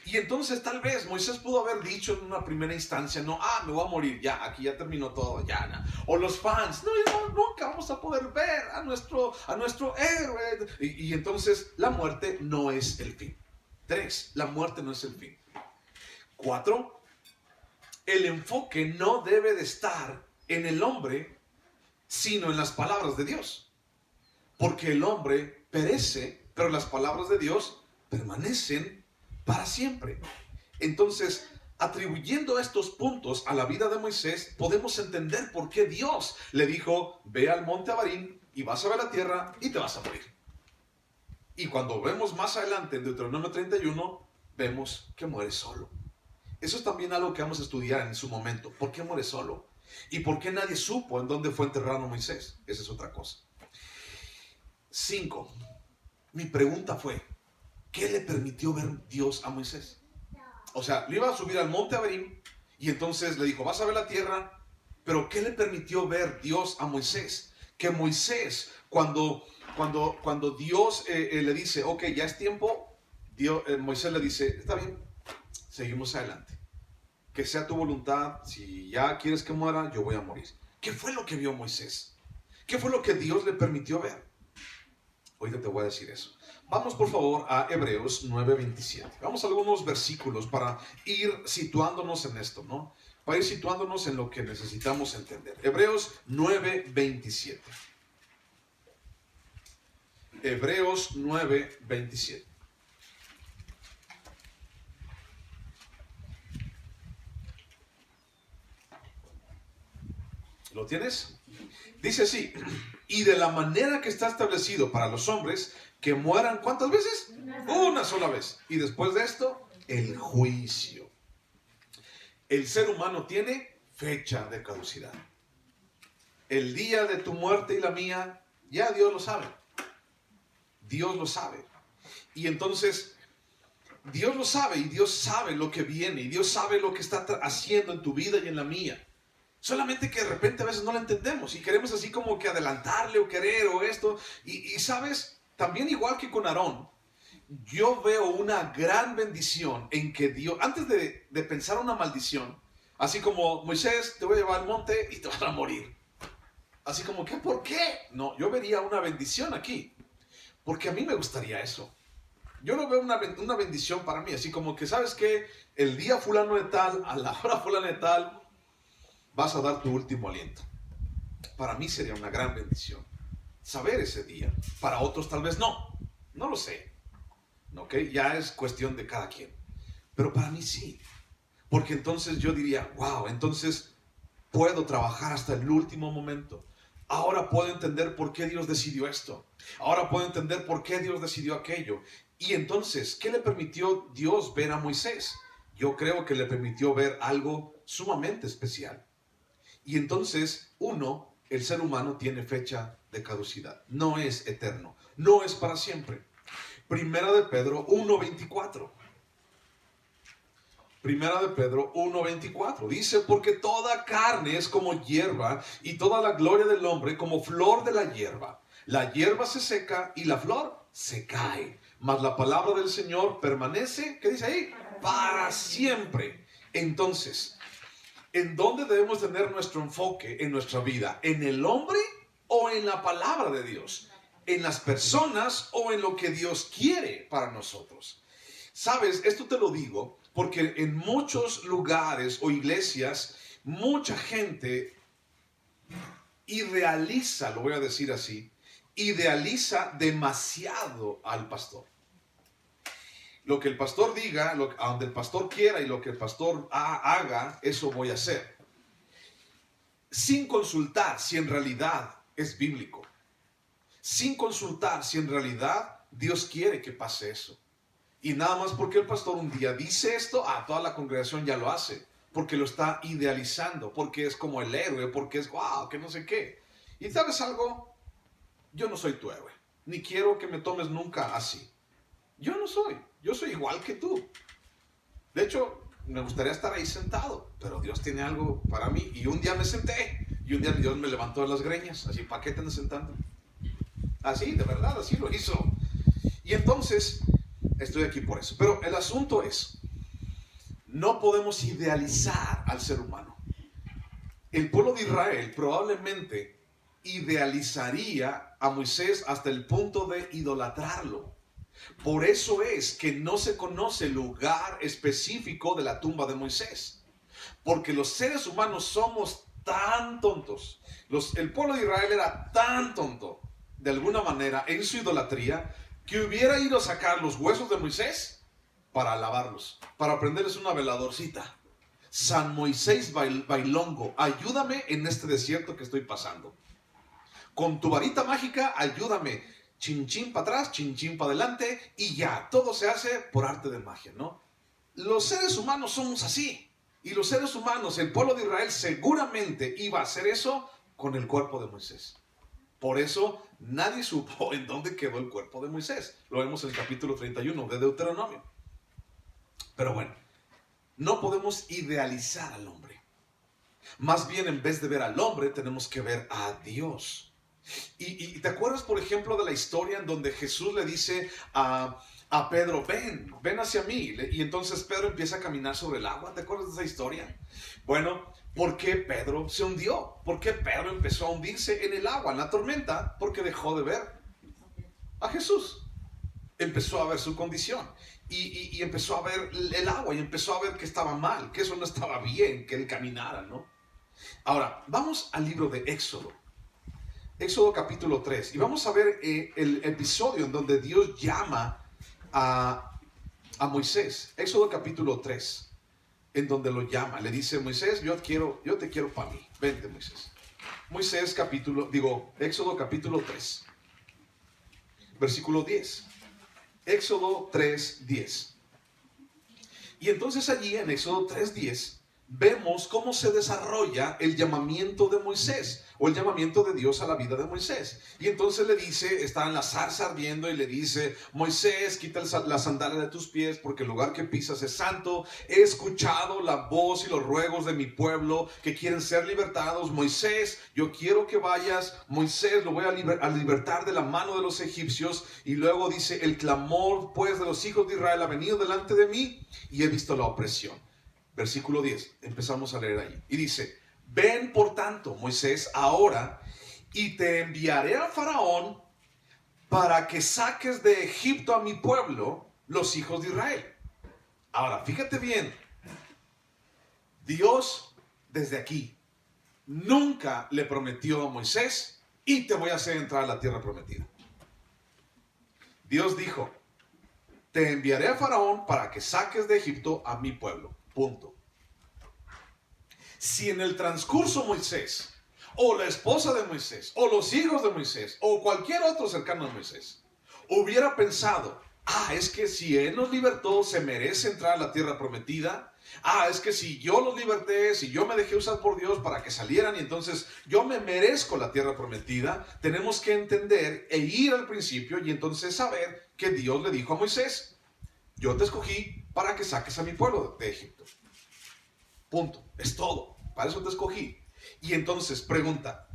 [SPEAKER 1] Y entonces tal vez Moisés pudo haber dicho en una primera instancia: no, me voy a morir, ya, aquí ya terminó todo, ya, no. O los fans: no, nunca vamos a poder ver a nuestro héroe. Y entonces la muerte no es el fin. 3, la muerte no es el fin. 4, el enfoque no debe de estar en el hombre, sino en las palabras de Dios. Porque el hombre perece, pero las palabras de Dios permanecen para siempre. Entonces, atribuyendo estos puntos a la vida de Moisés, podemos entender por qué Dios le dijo: ve al monte Abarim y vas a ver la tierra y te vas a morir. Y cuando vemos más adelante en Deuteronomio 31, vemos que muere solo. Eso es también algo que vamos a estudiar en su momento. ¿Por qué muere solo? ¿Y por qué nadie supo en dónde fue enterrado Moisés? Esa es otra cosa. 5. Mi pregunta fue, ¿qué le permitió ver Dios a Moisés? O sea, le iba a subir al monte Abarim y entonces le dijo, vas a ver la tierra, pero ¿qué le permitió ver Dios a Moisés? Que Moisés, cuando Dios le dice, ok, ya es tiempo, Moisés le dice, está bien, seguimos adelante. Que sea tu voluntad, si ya quieres que muera, yo voy a morir. ¿Qué fue lo que vio Moisés? ¿Qué fue lo que Dios le permitió ver? Ahorita te voy a decir eso. Vamos por favor a Hebreos 9:27. Vamos a algunos versículos para ir situándonos en esto, ¿no? Para ir situándonos en lo que necesitamos entender. Hebreos 9:27. Hebreos 9:27. ¿Lo tienes? Dice así, y de la manera que está establecido para los hombres, que mueran, ¿cuántas veces? Una sola vez. Y después de esto, el juicio. El ser humano tiene fecha de caducidad. El día de tu muerte y la mía, ya Dios lo sabe. Dios lo sabe. Y entonces, Dios lo sabe y Dios sabe lo que viene y Dios sabe lo que está haciendo en tu vida y en la mía. Solamente que de repente a veces no lo entendemos y queremos así como que adelantarle o querer o esto. Y sabes, también igual que con Aarón, yo veo una gran bendición en que Dios, antes de pensar una maldición, así como Moisés, te voy a llevar al monte y te vas a morir. Así como, ¿qué? ¿Por qué? No, yo vería una bendición aquí. Porque a mí me gustaría eso. Yo no veo una bendición para mí. Así como que, ¿sabes qué? El día fulano de tal, a la hora fulano de tal, vas a dar tu último aliento. Para mí sería una gran bendición saber ese día. Para otros tal vez no. No lo sé. ¿Ok? Ya es cuestión de cada quien. Pero para mí sí. Porque entonces yo diría, wow, entonces puedo trabajar hasta el último momento. Ahora puedo entender por qué Dios decidió esto. Ahora puedo entender por qué Dios decidió aquello. Y entonces, ¿qué le permitió Dios ver a Moisés? Yo creo que le permitió ver algo sumamente especial. Y entonces, el ser humano tiene fecha de caducidad. No es eterno. No es para siempre. Primera de Pedro 1:24. Primera de Pedro 1:24. Dice, porque toda carne es como hierba y toda la gloria del hombre como flor de la hierba. La hierba se seca y la flor se cae. Mas la palabra del Señor permanece, ¿qué dice ahí? Para siempre. Entonces, ¿en dónde debemos tener nuestro enfoque en nuestra vida? ¿En el hombre o en la palabra de Dios? ¿En las personas o en lo que Dios quiere para nosotros? ¿Sabes? Esto te lo digo porque en muchos lugares o iglesias, mucha gente idealiza, lo voy a decir así, idealiza demasiado al pastor. Lo que el pastor diga, a donde el pastor quiera y lo que el pastor haga, eso voy a hacer. Sin consultar si en realidad es bíblico. Sin consultar si en realidad Dios quiere que pase eso. Y nada más porque el pastor un día dice esto, toda la congregación ya lo hace. Porque lo está idealizando, porque es como el héroe, porque es wow, que no sé qué. Y ¿sabes algo? Yo no soy tu héroe. Ni quiero que me tomes nunca así. Yo no soy. Yo soy igual que tú. De hecho, me gustaría estar ahí sentado, pero Dios tiene algo para mí. Y un día me senté, y un día Dios me levantó de las greñas. Así, ¿para qué te andas sentando? Así, de verdad, así lo hizo. Y entonces, estoy aquí por eso. Pero el asunto es, no podemos idealizar al ser humano. El pueblo de Israel probablemente idealizaría a Moisés hasta el punto de idolatrarlo. Por eso es que no se conoce el lugar específico de la tumba de Moisés. Porque los seres humanos somos tan tontos. El pueblo de Israel era tan tonto, de alguna manera, en su idolatría, que hubiera ido a sacar los huesos de Moisés para lavarlos, para prenderles una veladorcita. San Moisés Bailongo, ayúdame en este desierto que estoy pasando. con tu varita mágica, ayúdame. Chin chin para atrás, chin chin para adelante y ya, todo se hace por arte de magia, ¿no? Los seres humanos somos así. Y los seres humanos, el pueblo de Israel seguramente iba a hacer eso con el cuerpo de Moisés. Por eso nadie supo en dónde quedó el cuerpo de Moisés. Lo vemos en el capítulo 31 de Deuteronomio. Pero bueno, no podemos idealizar al hombre. Más bien, en vez de ver al hombre, tenemos que ver a Dios. Y te acuerdas, por ejemplo, de la historia en donde Jesús le dice a Pedro, ven hacia mí. Y entonces Pedro empieza a caminar sobre el agua. ¿Te acuerdas de esa historia? Bueno, ¿por qué Pedro se hundió? ¿Por qué Pedro empezó a hundirse en el agua, en la tormenta? Porque dejó de ver a Jesús. Empezó a ver su condición. Y empezó a ver el agua. Y empezó a ver que estaba mal, que eso no estaba bien, que él caminara, ¿no? Ahora, vamos al libro de Éxodo. Éxodo capítulo 3. Y vamos a ver el episodio en donde Dios llama a Moisés. Éxodo capítulo 3. En donde lo llama. Le dice, Moisés, yo te quiero para mí. Vente, Moisés. Éxodo capítulo 3. Versículo 10. Éxodo 3, 10. Y entonces allí en Éxodo 3, 10 vemos cómo se desarrolla el llamamiento de Moisés o el llamamiento de Dios a la vida de Moisés. Y entonces le dice, está en la zarza ardiendo y le dice, Moisés, quita la sandalia de tus pies porque el lugar que pisas es santo. He escuchado la voz y los ruegos de mi pueblo que quieren ser libertados. Moisés, yo quiero que vayas. Moisés, lo voy a libertar de la mano de los egipcios. Y luego dice, el clamor pues de los hijos de Israel ha venido delante de mí y he visto la opresión. Versículo 10, empezamos a leer ahí. Y dice, ven por tanto, Moisés, ahora, y te enviaré a Faraón para que saques de Egipto a mi pueblo, los hijos de Israel. Ahora, fíjate bien, Dios desde aquí nunca le prometió a Moisés, y te voy a hacer entrar a la tierra prometida. Dios dijo, te enviaré a Faraón para que saques de Egipto a mi pueblo. Punto. Si en el transcurso Moisés, o la esposa de Moisés, o los hijos de Moisés, o cualquier otro cercano a Moisés, hubiera pensado, es que si Él nos libertó, se merece entrar a la tierra prometida. Es que si yo los liberté, si yo me dejé usar por Dios para que salieran y entonces yo me merezco la tierra prometida, tenemos que entender e ir al principio y entonces saber que Dios le dijo a Moisés, yo te escogí para que saques a mi pueblo de Egipto. Punto. Es todo. Para eso te escogí. Y entonces pregunta,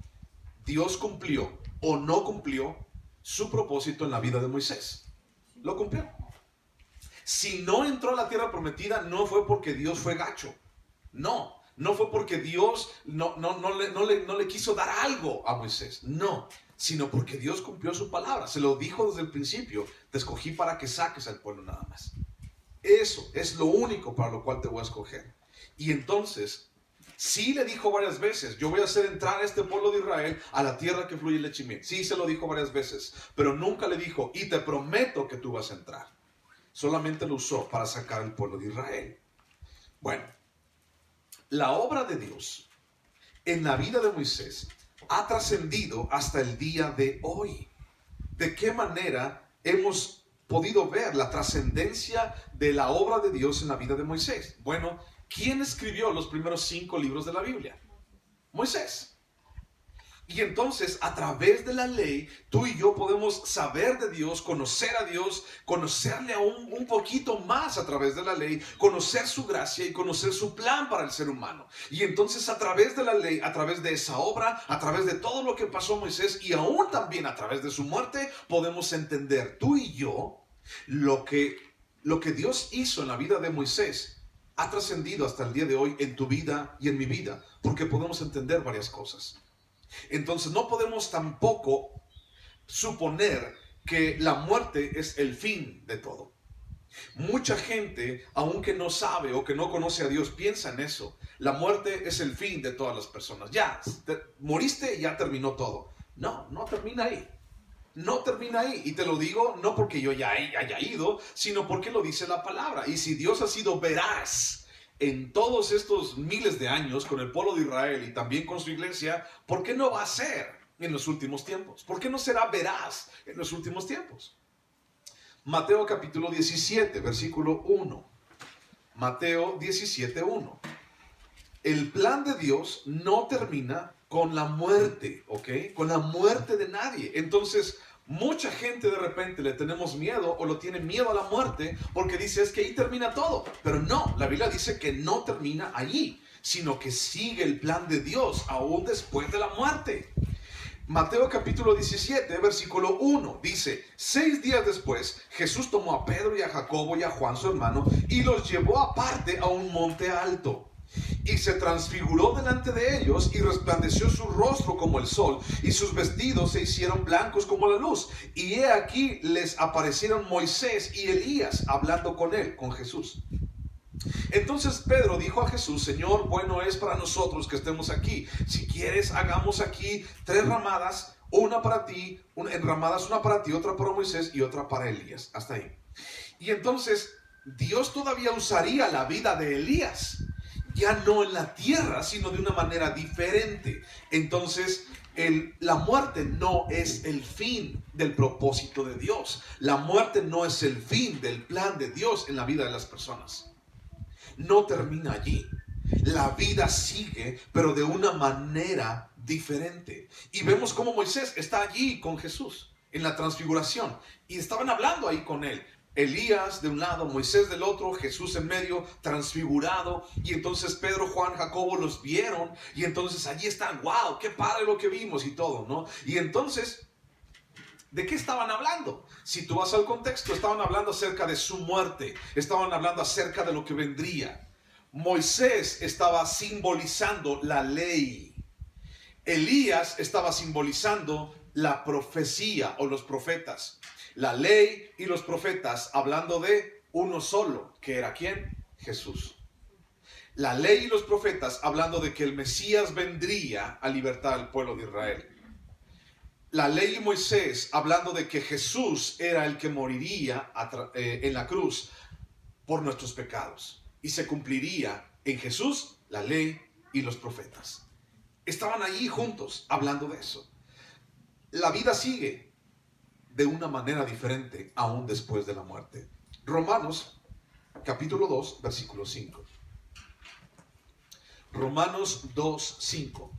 [SPEAKER 1] ¿Dios cumplió o no cumplió su propósito en la vida de Moisés? Lo cumplió. Si no entró a la tierra prometida, no fue porque Dios fue gacho. No fue porque Dios no le quiso dar algo a Moisés. No, sino porque Dios cumplió su palabra. Se lo dijo desde el principio. Te escogí para que saques al pueblo nada más. Eso es lo único para lo cual te voy a escoger. Y entonces, sí le dijo varias veces, yo voy a hacer entrar a este pueblo de Israel a la tierra que fluye leche y miel. Sí se lo dijo varias veces, pero nunca le dijo, y te prometo que tú vas a entrar. Solamente lo usó para sacar al pueblo de Israel. Bueno, la obra de Dios en la vida de Moisés ha trascendido hasta el día de hoy. ¿De qué manera hemos podido ver la trascendencia de la obra de Dios en la vida de Moisés? Bueno, ¿quién escribió los primeros 5 libros de la Biblia? Moisés. Y entonces, a través de la ley, tú y yo podemos saber de Dios, conocer a Dios, conocerle aún un poquito más a través de la ley, conocer su gracia y conocer su plan para el ser humano. Y entonces, a través de la ley, a través de esa obra, a través de todo lo que pasó Moisés y aún también a través de su muerte, podemos entender tú y yo lo que Dios hizo en la vida de Moisés ha trascendido hasta el día de hoy en tu vida y en mi vida, porque podemos entender varias cosas. Entonces no podemos tampoco suponer que la muerte es el fin de todo. Mucha gente, aunque no sabe o que no conoce a Dios, piensa en eso. La muerte es el fin de todas las personas. Ya, moriste y ya terminó todo. No termina ahí. No termina ahí. Y te lo digo no porque yo ya haya ido, sino porque lo dice la palabra. Y si Dios ha sido veraz en todos estos miles de años con el pueblo de Israel y también con su iglesia, ¿por qué no va a ser? en los últimos tiempos? ¿Por qué no será veraz en los últimos tiempos? Mateo capítulo 17, versículo 1. Mateo 17, 1. El plan de Dios no termina con la muerte, ¿ok? Con la muerte de nadie. Entonces, mucha gente de repente le tenemos miedo o lo tiene miedo a la muerte porque dice es que ahí termina todo. Pero no, la Biblia dice que no termina allí, sino que sigue el plan de Dios aún después de la muerte. Mateo capítulo 17, versículo 1, dice, 6 días después, Jesús tomó a Pedro y a Jacobo y a Juan su hermano y los llevó aparte a un monte alto. Y se transfiguró delante de ellos y resplandeció su rostro como el sol y sus vestidos se hicieron blancos como la luz. Y he aquí les aparecieron Moisés y Elías hablando con él, con Jesús. Entonces Pedro dijo a Jesús, Señor, bueno es para nosotros que estemos aquí. Si quieres, hagamos aquí 3 ramadas, una para ti, una para ti, otra para Moisés y otra para Elías. Hasta ahí. Y entonces Dios todavía usaría la vida de Elías, ya no en la tierra, sino de una manera diferente. Entonces, la muerte no es el fin del propósito de Dios. La muerte no es el fin del plan de Dios en la vida de las personas. No termina allí. La vida sigue, pero de una manera diferente. Y vemos cómo Moisés está allí con Jesús en la transfiguración. Y estaban hablando ahí con él. Elías de un lado, Moisés del otro, Jesús en medio, transfigurado. Y entonces Pedro, Juan, Jacobo los vieron. Y entonces allí están, wow, qué padre lo que vimos y todo, ¿no? Y entonces, ¿de qué estaban hablando? Si tú vas al contexto, estaban hablando acerca de su muerte. Estaban hablando acerca de lo que vendría. Moisés estaba simbolizando la ley. Elías estaba simbolizando la profecía o los profetas. La ley y los profetas hablando de uno solo, que era ¿quién? Jesús. La ley y los profetas hablando de que el Mesías vendría a libertar al pueblo de Israel. La ley y Moisés hablando de que Jesús era el que moriría en la cruz por nuestros pecados. Y se cumpliría en Jesús la ley y los profetas. Estaban allí juntos hablando de eso. La vida sigue de una manera diferente aún después de la muerte. Romanos capítulo 2, versículo 5. Romanos 2, 5.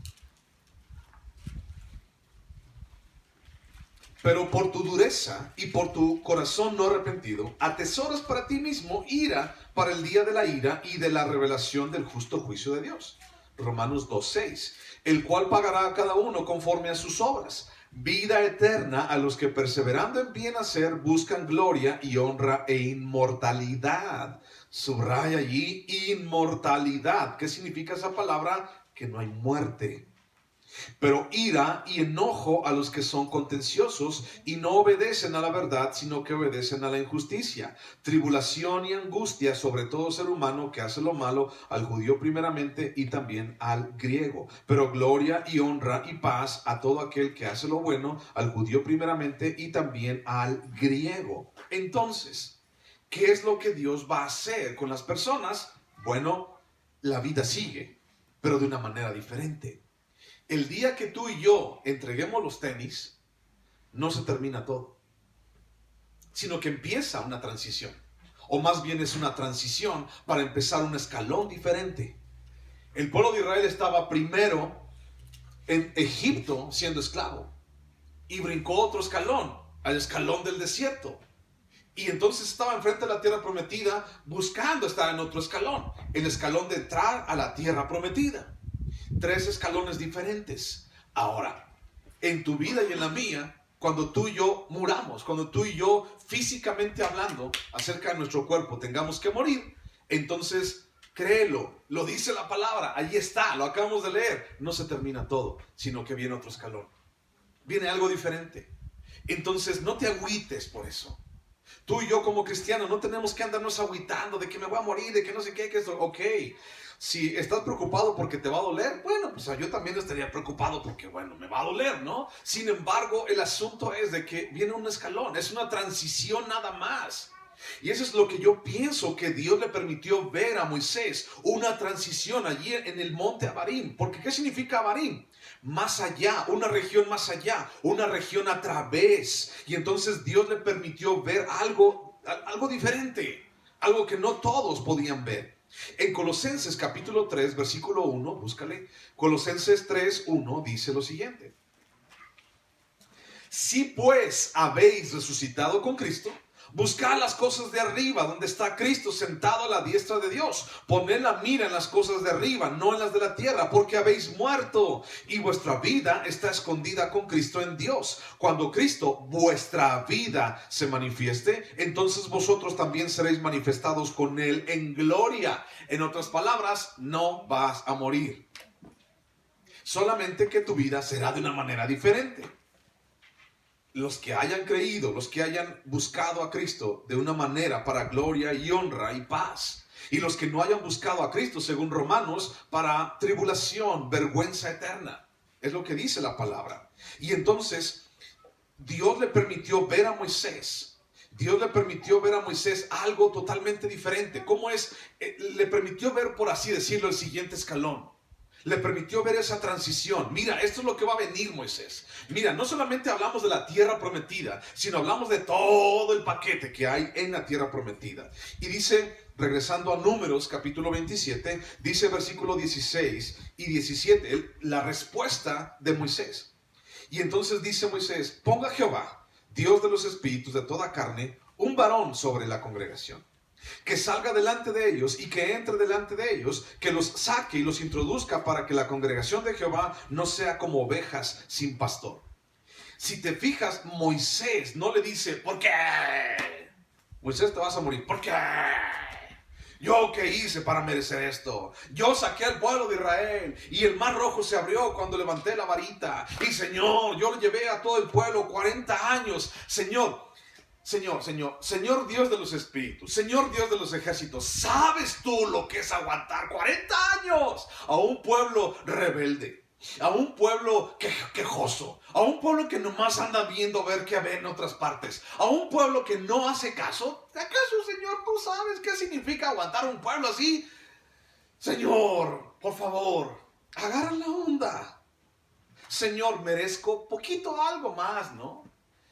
[SPEAKER 1] Pero por tu dureza y por tu corazón no arrepentido, atesoras para ti mismo ira para el día de la ira y de la revelación del justo juicio de Dios. Romanos 2:6, el cual pagará a cada uno conforme a sus obras. Vida eterna a los que perseverando en bien hacer buscan gloria y honra e inmortalidad. Subraya allí inmortalidad. ¿Qué significa esa palabra? Que no hay muerte. Pero ira y enojo a los que son contenciosos y no obedecen a la verdad, sino que obedecen a la injusticia. Tribulación y angustia sobre todo ser humano que hace lo malo, al judío primeramente y también al griego. Pero gloria y honra y paz a todo aquel que hace lo bueno, al judío primeramente y también al griego. Entonces, ¿qué es lo que Dios va a hacer con las personas? Bueno, la vida sigue, pero de una manera diferente. El día que tú y yo entreguemos los tenis, no se termina todo, sino que empieza una transición. O más bien es una transición para empezar un escalón diferente. El pueblo de Israel estaba primero en Egipto siendo esclavo y brincó otro escalón, al escalón del desierto. Y entonces estaba enfrente de la tierra prometida buscando estar en otro escalón, el escalón de entrar a la tierra prometida. 3 escalones diferentes. Ahora, en tu vida y en la mía, cuando tú y yo muramos, cuando tú y yo físicamente hablando acerca de nuestro cuerpo tengamos que morir, entonces créelo, lo dice la palabra, allí está, lo acabamos de leer. No se termina todo, sino que viene otro escalón. Viene algo diferente. Entonces no te agüites por eso. Tú y yo como cristianos no tenemos que andarnos agüitando de que me voy a morir, de que no sé qué, que esto, ok. Si estás preocupado porque te va a doler, bueno, pues yo también estaría preocupado porque, bueno, me va a doler, ¿no? Sin embargo, el asunto es de que viene un escalón, es una transición nada más. Y eso es lo que yo pienso que Dios le permitió ver a Moisés, una transición allí en el monte Abarim. Porque ¿qué significa Abarim? Más allá, una región más allá, una región a través. Y entonces Dios le permitió ver algo diferente, algo que no todos podían ver. En Colosenses capítulo 3, versículo 1, búscale, Colosenses 3, 1 dice lo siguiente. Si pues habéis resucitado con Cristo, buscad las cosas de arriba, donde está Cristo sentado a la diestra de Dios. Poned la mira en las cosas de arriba, no en las de la tierra, porque habéis muerto y vuestra vida está escondida con Cristo en Dios. Cuando Cristo, vuestra vida, se manifieste, entonces vosotros también seréis manifestados con Él en gloria. En otras palabras, no vas a morir. Solamente que tu vida será de una manera diferente. Los que hayan creído, los que hayan buscado a Cristo de una manera para gloria y honra y paz. Y los que no hayan buscado a Cristo, según Romanos, para tribulación, vergüenza eterna. Es lo que dice la palabra. Y entonces, Dios le permitió ver a Moisés. Dios le permitió ver a Moisés algo totalmente diferente. ¿Cómo es? Le permitió ver, por así decirlo, el siguiente escalón. Le permitió ver esa transición. Mira, esto es lo que va a venir, Moisés. Mira, no solamente hablamos de la tierra prometida, sino hablamos de todo el paquete que hay en la tierra prometida. Y dice, regresando a Números capítulo 27, dice versículo 16 y 17, la respuesta de Moisés. Y entonces dice Moisés, ponga Jehová, Dios de los espíritus de toda carne, un varón sobre la congregación, que salga delante de ellos y que entre delante de ellos, que los saque y los introduzca para que la congregación de Jehová no sea como ovejas sin pastor. Si te fijas, Moisés no le dice, ¿por qué? Moisés, te vas a morir. ¿Por qué? ¿Yo qué hice para merecer esto? Yo saqué al pueblo de Israel y el mar rojo se abrió cuando levanté la varita. Y Señor, yo lo llevé a todo el pueblo 40 años. Señor Dios de los espíritus, Señor Dios de los ejércitos, ¿sabes tú lo que es aguantar 40 años a un pueblo rebelde? A un pueblo quejoso, a un pueblo que nomás anda viendo a ver qué ve en otras partes, a un pueblo que no hace caso. ¿Acaso, Señor, tú sabes qué significa aguantar un pueblo así? Señor, por favor, agarra la onda. Señor, merezco poquito algo más, ¿no?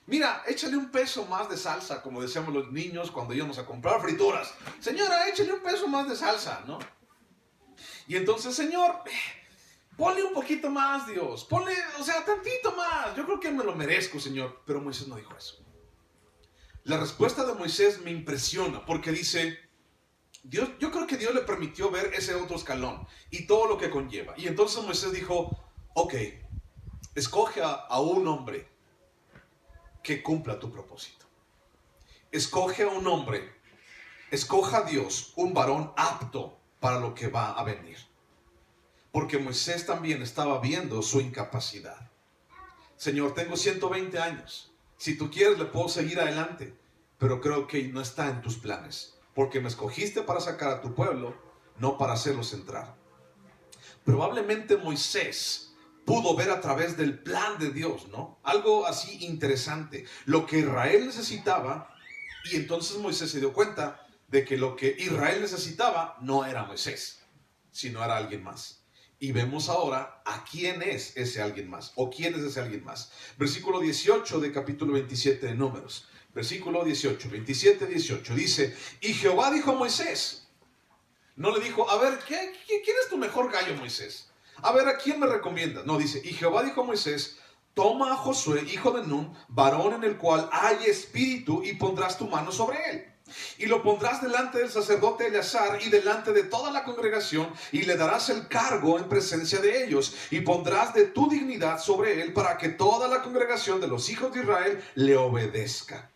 [SPEAKER 1] Mira, échale un peso más de salsa, como decíamos los niños cuando íbamos a comprar frituras. Señora, échale un peso más de salsa, ¿no? Y entonces, Señor, ponle un poquito más, Dios. Ponle, tantito más. Yo creo que me lo merezco, Señor. Pero Moisés no dijo eso. La respuesta de Moisés me impresiona porque dice, yo creo que Dios le permitió ver ese otro escalón y todo lo que conlleva. Y entonces Moisés dijo, ok, escoge a un hombre que cumpla tu propósito. Escoge a un hombre, escoja a Dios un varón apto para lo que va a venir. Porque Moisés también estaba viendo su incapacidad. Señor, tengo 120 años. Si tú quieres, le puedo seguir adelante. Pero creo que no está en tus planes. Porque me escogiste para sacar a tu pueblo, no para hacerlos entrar. Probablemente Moisés pudo ver a través del plan de Dios, ¿no? Algo así interesante. Lo que Israel necesitaba. Y entonces Moisés se dio cuenta de que lo que Israel necesitaba no era Moisés, sino era alguien más. Y vemos ahora a quién es ese alguien más, o quién es ese alguien más. Versículo 18 de capítulo 27 de Números. Versículo 18, 27, 18. Dice, y Jehová dijo a Moisés, no le dijo, a ver, ¿quién es tu mejor gallo, Moisés? A ver, ¿a quién me recomiendas? No, dice, y Jehová dijo a Moisés, toma a Josué, hijo de Nun, varón en el cual hay espíritu, y pondrás tu mano sobre él. Y lo pondrás delante del sacerdote Eleazar y delante de toda la congregación, y le darás el cargo en presencia de ellos, y pondrás de tu dignidad sobre él para que toda la congregación de los hijos de Israel le obedezca.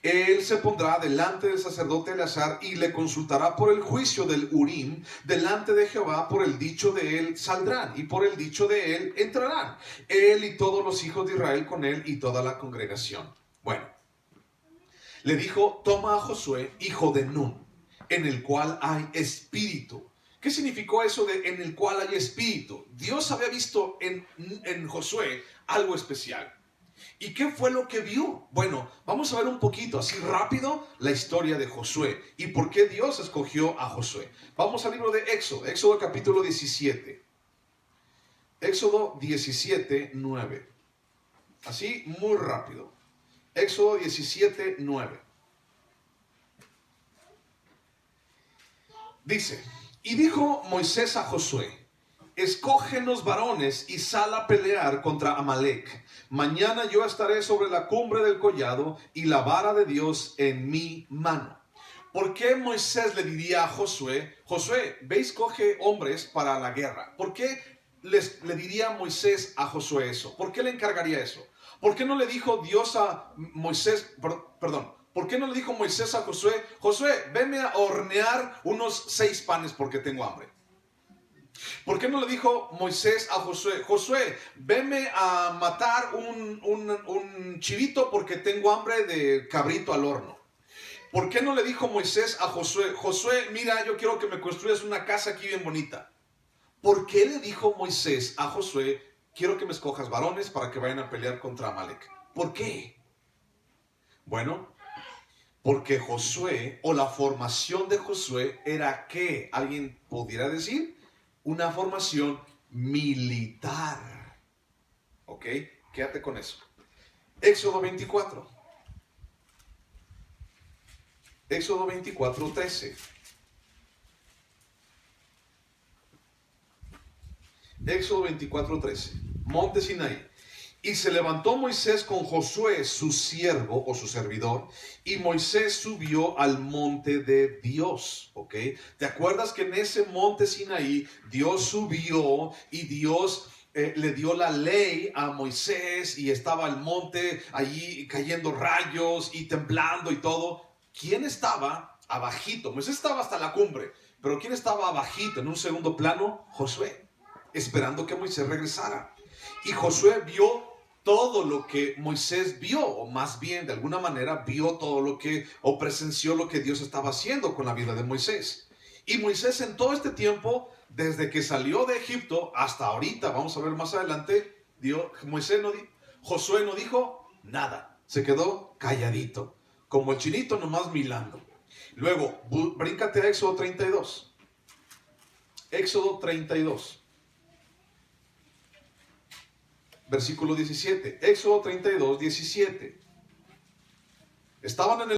[SPEAKER 1] Él se pondrá delante del sacerdote Eleazar y le consultará por el juicio del Urim delante de Jehová. Por el dicho de él saldrán y por el dicho de él entrarán, él y todos los hijos de Israel con él y toda la congregación. Bueno, le dijo, toma a Josué, hijo de Nun, en el cual hay espíritu. ¿Qué significó eso de en el cual hay espíritu? Dios había visto en Josué algo especial. ¿Y qué fue lo que vio? Bueno, vamos a ver un poquito, así rápido, la historia de Josué y por qué Dios escogió a Josué. Vamos al libro de Éxodo, Éxodo capítulo 17. Éxodo 17, 9. Así, muy rápido. Éxodo 17, 9. Dice, y dijo Moisés a Josué, escógenos varones y sal a pelear contra Amalec. Mañana yo estaré sobre la cumbre del collado y la vara de Dios en mi mano. ¿Por qué Moisés le diría a Josué, Josué, ve y escoge hombres para la guerra? ¿Por qué le diría Moisés a Josué eso? ¿Por qué le encargaría eso? ¿Por qué no le dijo Dios a Moisés, perdón, por qué no le dijo Moisés a Josué, Josué, venme a hornear unos 6 panes porque tengo hambre? ¿Por qué no le dijo Moisés a Josué, Josué, venme a matar un chivito porque tengo hambre de cabrito al horno? ¿Por qué no le dijo Moisés a Josué, Josué, mira, yo quiero que me construyas una casa aquí bien bonita? ¿Por qué le dijo Moisés a Josué, quiero que me escojas varones para que vayan a pelear contra Amalek? ¿Por qué? Bueno, porque Josué, o la formación de Josué, era ¿qué? ¿Alguien pudiera decir? Una formación militar. ¿Ok? Quédate con eso. Éxodo 24. Éxodo 24, 13. Éxodo 24, 13. Monte Sinaí. Y se levantó Moisés con Josué, su siervo o su servidor, y Moisés subió al monte de Dios, ¿ok? ¿Te acuerdas que en ese monte Sinaí Dios subió y Dios le dio la ley a Moisés y estaba el monte allí cayendo rayos y temblando y todo? ¿Quién estaba abajito? Moisés estaba hasta la cumbre, pero ¿quién estaba abajito en un segundo plano? Josué, esperando que Moisés regresara. Y Josué vio todo lo que Moisés vio, o más bien de alguna manera vio todo lo que, o presenció lo que Dios estaba haciendo con la vida de Moisés. Y Moisés en todo este tiempo, desde que salió de Egipto hasta ahorita, vamos a ver más adelante, Josué no dijo nada, se quedó calladito, como el chinito nomás milando. Luego, bríncate a Éxodo 32. Éxodo 32. Versículo 17. Éxodo 32, 17. Estaban en el